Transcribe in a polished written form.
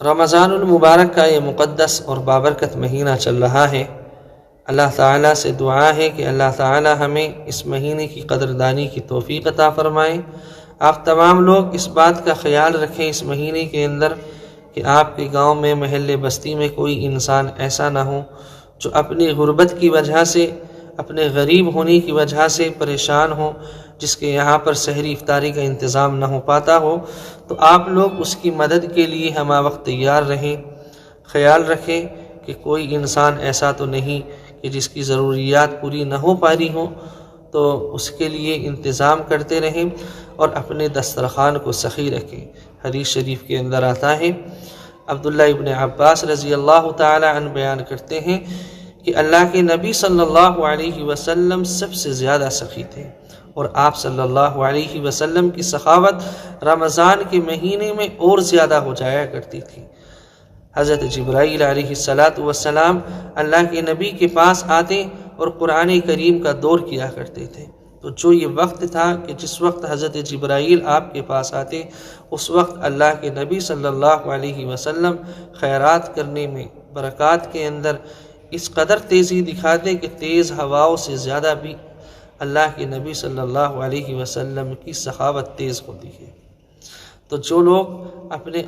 رمضان المبارک کا یہ مقدس اور بابرکت مہینہ چل رہا ہے۔ اللہ تعالیٰ سے دعا ہے کہ اللہ تعالیٰ ہمیں اس مہینے کی قدردانی کی توفیق عطا فرمائے۔ آپ تمام لوگ اس بات کا خیال رکھیں اس مہینے کے اندر کہ آپ کے گاؤں میں، محلے، بستی میں کوئی انسان ایسا نہ ہو جو اپنی غربت کی وجہ سے، اپنے غریب ہونے کی وجہ سے پریشان ہو، جس کے یہاں پر سحری افطاری کا انتظام نہ ہو پاتا ہو، تو آپ لوگ اس کی مدد کے لیے ہمہ وقت تیار رہیں۔ خیال رکھیں کہ کوئی انسان ایسا تو نہیں کہ جس کی ضروریات پوری نہ ہو پا رہی ہوں، تو اس کے لیے انتظام کرتے رہیں اور اپنے دسترخوان کو سخی رکھیں۔ حدیث شریف کے اندر آتا ہے، عبداللہ ابن عباس رضی اللہ تعالی عنہ بیان کرتے ہیں کہ اللہ کے نبی صلی اللہ علیہ وسلم سب سے زیادہ سخی تھے، اور آپ صلی اللہ علیہ وسلم کی سخاوت رمضان کے مہینے میں اور زیادہ ہو جایا کرتی تھی۔ حضرت جبرائیل علیہ السلام اللہ کے نبی کے پاس آتے اور قرآن کریم کا دور کیا کرتے تھے، تو جو یہ وقت تھا کہ جس وقت حضرت جبرائیل آپ کے پاس آتے، اس وقت اللہ کے نبی صلی اللہ علیہ وسلم خیرات کرنے میں، برکات کے اندر اس قدر تیزی دکھاتے کہ تیز ہواؤں سے زیادہ بھی اللہ کے نبی صلی اللہ علیہ وسلم کی سخاوت تیز ہوتی ہے۔ تو جو لوگ اپنے